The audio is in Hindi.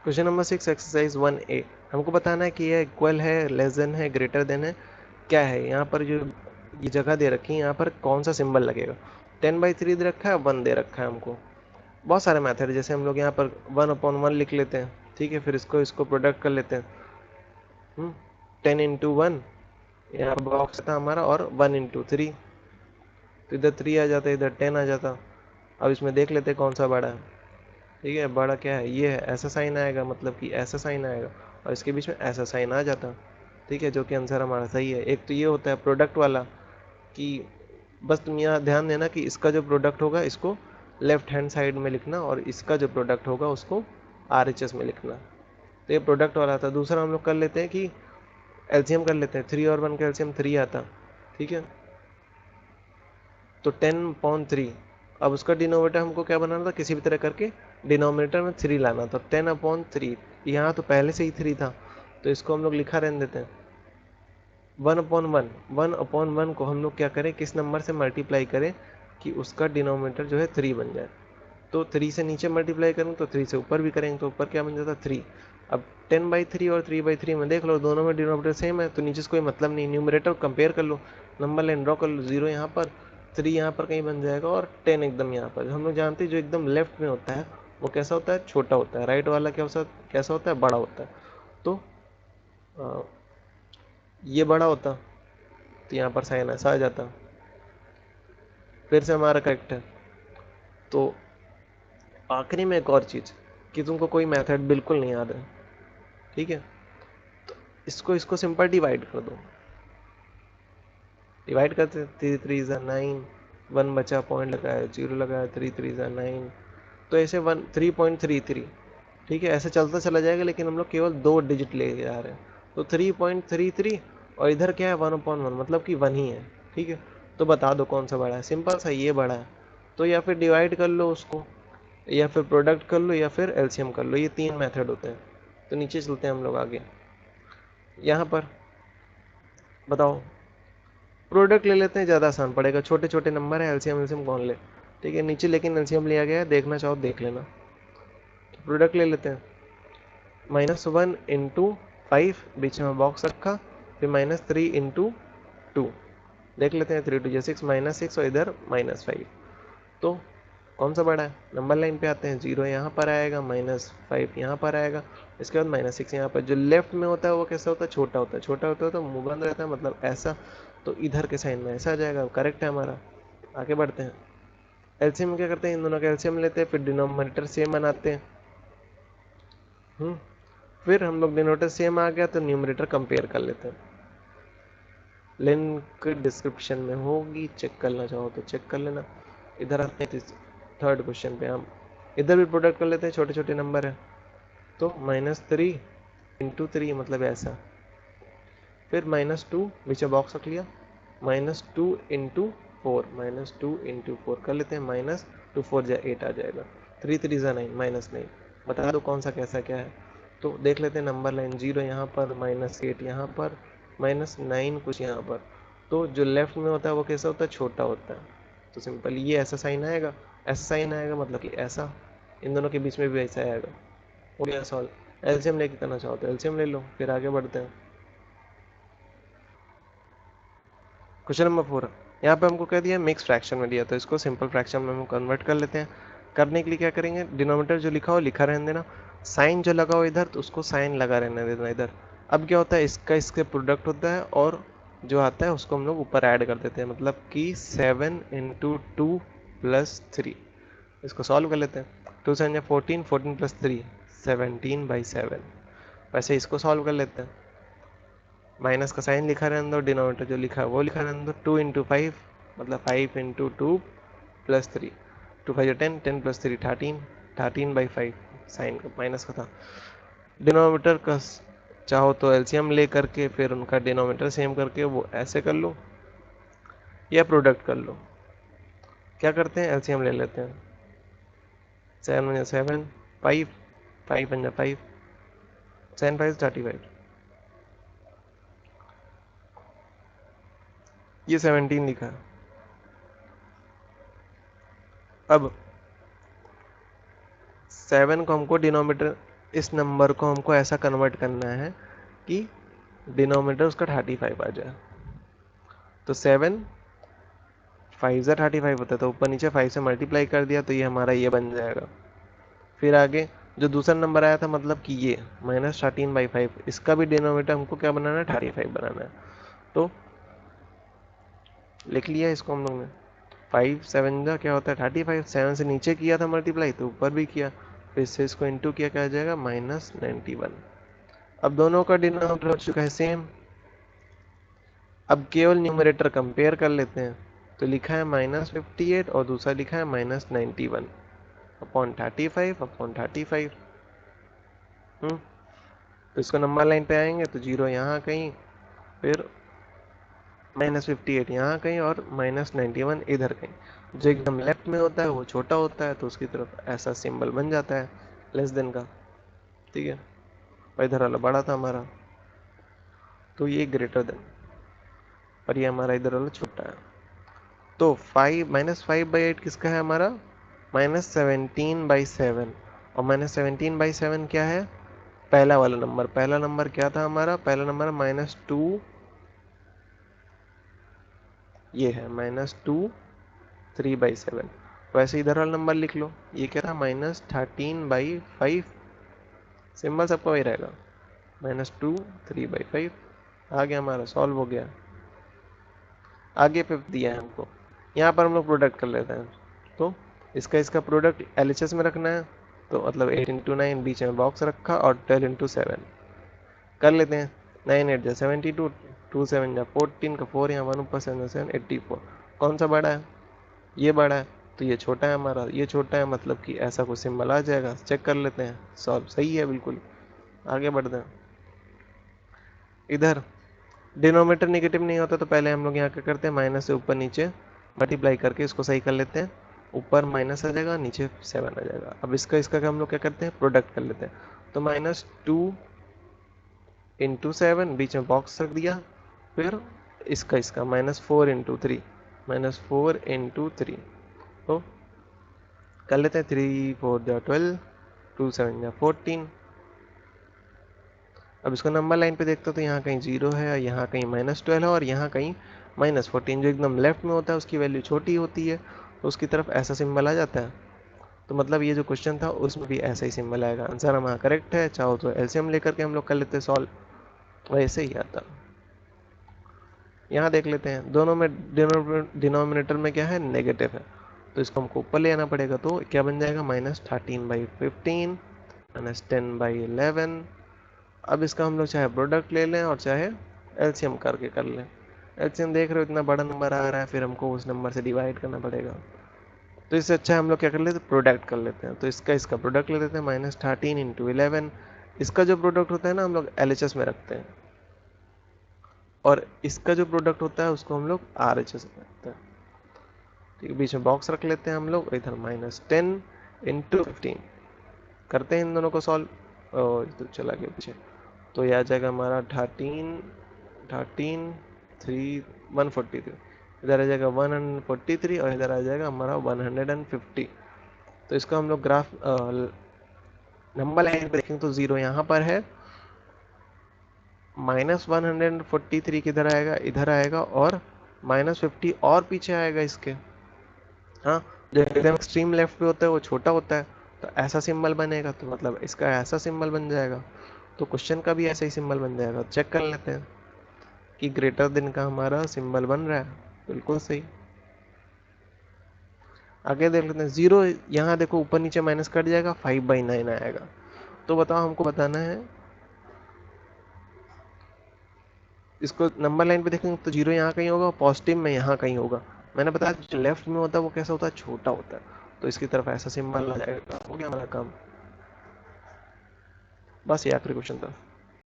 Question number 6 exercise 1A। हमको बताना है कि यह इक्वल है, लेस देन है, ग्रेटर देन है, क्या है। यहाँ पर जो ये जगह दे रखी है, यहाँ पर कौन सा सिंबल लगेगा। 10/3 दे रखा है, 1 दे रखा है हमको। बहुत सारे मेथड, जैसे हम लोग यहाँ पर 1/1 लिख लेते हैं, ठीक है। फिर इसको इसको प्रोडक्ट कर लेते हैं। 10 × 1 यहाँ पर बॉक्स था हमारा, और 1 × 3, तो इधर 3 आ जाता, इधर 10 आ जाता। अब इसमें देख लेते हैं कौन सा बड़ा है। ठीक है, बड़ा क्या है, ये है, ऐसा साइन आएगा, मतलब कि ऐसा साइन आएगा, और इसके बीच में ऐसा साइन आ जाता। ठीक है, जो कि आंसर हमारा सही है। एक तो ये होता है प्रोडक्ट वाला, कि बस तुम यहाँ ध्यान देना कि इसका जो प्रोडक्ट होगा इसको लेफ्ट हैंड साइड में लिखना, और इसका जो प्रोडक्ट होगा उसको RHS में लिखना। तो ये प्रोडक्ट वाला था। दूसरा हम लोग कर लेते हैं कि एलसीएम कर लेते हैं। 3 और 1 का एलसीएम 3 आता। ठीक है, तो 10/3। अब उसका डिनोमिनेटर हमको क्या बनाना था, किसी भी तरह करके डिनोमिनेटर में 3 लाना था। 10/3, यहाँ तो पहले से ही 3 था, तो इसको हम लोग लिखा रहने देते हैं। 1/1, 1/1 को हम लोग क्या करें, किस नंबर से मल्टीप्लाई करें कि उसका डिनोमिनेटर जो है 3 बन जाए। तो 3 से नीचे मल्टीप्लाई करें तो 3 से ऊपर भी करेंगे, तो ऊपर क्या बन जाता, 3। अब 10/3 और 3/3 में देख लो, दोनों में डिनोमिनेटर सेम है, तो नीचे से कोई मतलब नहीं, न्यूमरेटर कंपेयर कर लो, नंबर लाइन ड्रॉ कर लो। 0 यहाँ पर, 3 यहाँ पर कहीं बन जाएगा, और 10 एकदम यहाँ पर। हम लोग जानते हैं जो एकदम लेफ्ट में होता है वो कैसा होता है, छोटा होता है। राइट वाला कैसा होता है, बड़ा होता है। तो ये बड़ा होता, तो यहाँ पर साइन ऐसा आ जाता। फिर से हमारा करेक्ट है। तो आखिरी में एक और चीज़, कि तुमको कोई मेथड बिल्कुल नहीं याद है, ठीक है, तो इसको इसको सिंपल डिवाइड कर दो। डिवाइड करते, 3 3 9, 1 बचा, पॉइंट लगाया, 0 लगाया, 3 3 9, तो ऐसे 3.33। ठीक है, ऐसे चलता चला जाएगा, लेकिन हम लोग केवल 2 डिजिट ले जा रहे हैं। तो 3.33, और इधर क्या है, 1/1, मतलब कि 1 ही है। ठीक है, तो बता दो कौन सा बड़ा है। सिंपल सा, ये बड़ा है। तो या फिर डिवाइड कर लो उसको, या फिर प्रोडक्ट कर लो, या फिर एलसीएम कर लो। ये 3 मेथड होते हैं। तो नीचे चलते हैं हम लोग आगे। यहाँ पर बताओ, प्रोडक्ट ले लेते हैं, ज़्यादा आसान पड़ेगा, छोटे छोटे नंबर है, एलसीएम एलसीएम कौन ले। ठीक है, नीचे लेकिन एलसीएम लिया गया है, देखना चाहो देख लेना। तो प्रोडक्ट ले लेते हैं। -1 × 5, बीच में बॉक्स रखा, फिर -3 × 2, देख लेते हैं। 3 2 6, -6, और इधर -5। तो कौन सा बड़ा है, नंबर लाइन पे आते हैं। 0 यहाँ पर आएगा, -5 यहाँ पर आएगा, इसके बाद -6 यहाँ पर। जो लेफ्ट में होता है वो कैसा होता है, छोटा होता है। छोटा होता है तो मुंह बंद रहता है, मतलब ऐसा। तो इधर के साइन में ऐसा आ जाएगा, करेक्ट है हमारा। आगे बढ़ते हैं। एलसीएम में क्या करते हैं, इन दोनों का एलसीएम लेते हैं, फिर डिनोमिनेटर सेम बनाते हैं। फिर हम लोग डिनोमिनेटर सेम आ गया तो न्यूमरेटर कंपेयर कर लेते हैं। लिंक डिस्क्रिप्शन में होगी, चेक करना चाहो तो चेक कर लेना। इधर आते हैं थर्ड क्वेश्चन पे। हम इधर भी प्रोडक्ट कर लेते हैं, छोटे छोटे नंबर है। तो -3 × 3, मतलब ऐसा। फिर -2, नीचे बॉक्स रख लिया। -2 × 4, -2 × 4 कर लेते हैं। -2 4 8 आ जाएगा। 3 3 9, -9। बता दो कौन सा कैसा क्या है। तो देख लेते हैं, नंबर लाइन 0 यहाँ पर, -8 यहाँ पर, -9 कुछ यहाँ पर। तो जो लेफ्ट में होता है वो कैसा होता है, छोटा होता है। तो सिंपल ये ऐसा साइन आएगा, ऐसा साइन आएगा, मतलब कि ऐसा। इन दोनों के बीच में भी ऐसा आएगा। हो गया सॉल्व। एलसीएम लेके करना चाहो तो एलसीएम ले लो, फिर आगे बढ़ते हैं। क्वेश्चन नंबर 4, यहाँ पे हमको कह दिया मिक्स फ्रैक्शन में दिया, तो इसको सिंपल फ्रैक्शन में हम कन्वर्ट कर लेते हैं। करने के लिए क्या करेंगे, डिनोमिनेटर जो लिखा हो लिखा रहने देना, साइन जो लगा हो इधर तो उसको साइन लगा रहने देना इधर। अब क्या होता है, इसका इसके प्रोडक्ट होता है, और जो आता है उसको हम लोग ऊपर ऐड कर देते हैं, मतलब कि 7 × 2 + 3। इसको सॉल्व कर लेते हैं। 2 7 14, 14 + 3 17/7। वैसे इसको सॉल्व कर लेते हैं। माइनस का साइन लिखा रहने दो, डिनोमिनेटर जो लिखा है वो लिखा रहने दो। 2 × 5, मतलब 5 × 2 + 3, 2 5 10, 10 + 3 13, 13/5। साइन का माइनस का था। डिनोमिनेटर का चाहो तो एलसीएम ले करके फिर उनका डिनोमिनेटर सेम करके वो ऐसे कर लो, या प्रोडक्ट कर लो। क्या करते हैं, एलसीएम ले लेते हैं। 7 × 7, 5, 5 × 5, 7 5 35। ये 17 लिखा है। अब 7 को हमको डिनोमिनेटर इस नंबर को हमको ऐसा कन्वर्ट करना है कि डिनोमिनेटर उसका 35 आ जाए। तो 7 5 से 35 होता है, तो ऊपर नीचे 5 से मल्टीप्लाई कर दिया तो ये हमारा ये बन जाएगा। फिर आगे जो दूसरा नंबर आया था, मतलब कि ये -13/5, इसका भी डिनोमिनेटर हमको क्या बनाना है, 35 बनाना है। तो लिख लिया इसको हम लोग ने। 5 7 का क्या होता है 35, 7 से नीचे किया था मल्टीप्लाई तो ऊपर भी किया, फिर से इसको इंटू किया, क्या आ जाएगा -91। अब दोनों का डिनोमिनेटर हो चुका है सेम। अब केवल न्यूमरेटर कंपेयर कर लेते हैं। तो लिखा है -58 और दूसरा लिखा है -91 अपॉन 35 अपॉन 35। तो इसको नंबर लाइन पे आएंगे तो 0 यहाँ कहीं, फिर -58 यहाँ कहीं और -91 इधर कहीं। जो एकदम लेफ्ट में होता है वो छोटा होता है, तो उसकी तरफ ऐसा सिंबल बन जाता है लेस देन का। ठीक है, और इधर वाला बड़ा था हमारा, तो ये ग्रेटर देन, और ये हमारा इधर वाला छोटा है। तो -5/8 किसका है हमारा, -17/7। और -17/7 क्या है, पहला वाला नंबर। पहला नंबर क्या था हमारा, पहला नंबर -2, ये है -2 3/7। वैसे इधर वाला नंबर लिख लो, ये क्या था -13/5। सिंबल सबका वही रहेगा, -2 3/5। आ गया हमारा, सॉल्व हो गया। आगे पे दिया है हमको, यहाँ पर हम लोग प्रोडक्ट कर लेते हैं। तो इसका इसका प्रोडक्ट एलएचएस में रखना है, तो मतलब 8 × 9 बीच में बॉक्स रखा और 12 × 7 कर लेते हैं। 9 8 जा 72, 2 7 जा 14 का 4 यहाँ 1 ऊपर 7 7 84। कौन सा बड़ा है, ये बड़ा है, तो ये छोटा है हमारा, ये छोटा है, मतलब कि ऐसा कुछ सिंबल आ जाएगा। चेक कर लेते हैं, सॉल्व सही है बिल्कुल। आगे बढ़ते हैं। इधर डिनोमिनेटर नेगेटिव नहीं होता तो पहले हम लोग यहाँ क्या करते हैं, माइनस से ऊपर नीचे मल्टीप्लाई करके इसको सही कर लेते हैं। ऊपर माइनस आ जाएगा, नीचे 7 आ जाएगा। अब इसका इसका हम लोग क्या करते हैं, प्रोडक्ट कर लेते हैं। तो -2 × 7, बीच में बॉक्स रख दिया, फिर इसका इसका -4 × 3, -4 × 3। तो कर लेते हैं, 3 4 जा 12, 2 7 जा 14। अब इसको नंबर लाइन पे देखते हो तो यहाँ कहीं 0 है, यहाँ कहीं -12 है, और यहाँ कहीं -14। जो एकदम लेफ्ट में होता है उसकी वैल्यू छोटी होती है, तो उसकी तरफ ऐसा सिंबल आ जाता है। तो मतलब ये जो क्वेश्चन था उसमें भी ऐसा ही सिंबल आएगा। आंसर हमारा करेक्ट है। चाहो तो एलसीएम लेकर के हम लोग कर लेते हैं सॉल्व, वैसे ही आता। यहाँ देख लेते हैं, दोनों में डिनोमिनेटर में क्या है, नेगेटिव है, तो इसको हमको ऊपर ले आना पड़ेगा। तो क्या बन जाएगा, -13/15 -10/11। अब इसका हम लोग चाहे प्रोडक्ट ले लें और चाहे एलसीएम करके कर लें। एलसीएम देख रहे हो इतना बड़ा नंबर आ रहा है, फिर हमको उस नंबर से डिवाइड करना पड़ेगा। तो इससे अच्छा हम लोग क्या कर लेते हैं, प्रोडक्ट कर लेते हैं। तो इसका इसका प्रोडक्ट ले लेते हैं, -13 × 11। इसका जो प्रोडक्ट होता है ना हम लोग एलएचएस में रखते हैं, और इसका जो प्रोडक्ट होता है उसको हम लोग आरएचएस में रखते हैं। ठीक है, बीच में बॉक्स रख लेते हैं हम लोग। इधर -10 × 15 करते हैं इन दोनों को सॉल्व। तो चला गया पीछे, तो ये आ जाएगा हमारा 143। इधर आ जाएगा 143 और इधर आ जाएगा हमारा 150। तो इसका हम लोग ग्राफ नंबर लाइन पे देखेंगे तो 0 यहाँ पर है, -143 किधर आएगा, इधर आएगा, और -50 और पीछे आएगा इसके। हाँ, जो एकदम एक्सट्रीम लेफ्ट पे होता है वो छोटा होता है, तो ऐसा सिंबल बनेगा, तो मतलब इसका ऐसा सिंबल बन जाएगा। तो क्वेश्चन का भी ऐसा ही सिंबल बन जाएगा। चेक कर लेते हैं कि ग्रेटर देन का हमारा सिंबल बन रहा है, बिल्कुल सही। आगे देख लेते हैं, 0 यहाँ देखो ऊपर नीचे माइनस कट जाएगा, 5/9 आएगा। तो बताओ, हमको बताना है, इसको नंबर लाइन पे देखेंगे तो 0 यहाँ कहीं होगा, पॉजिटिव में यहाँ कहीं होगा। मैंने बताया जो लेफ्ट में होता है वो कैसा होता है, छोटा होता है, तो इसकी तरफ ऐसा सिंबल आ जाएगा। हो गया हमारा काम, बस ये आखिरी क्वेश्चन था।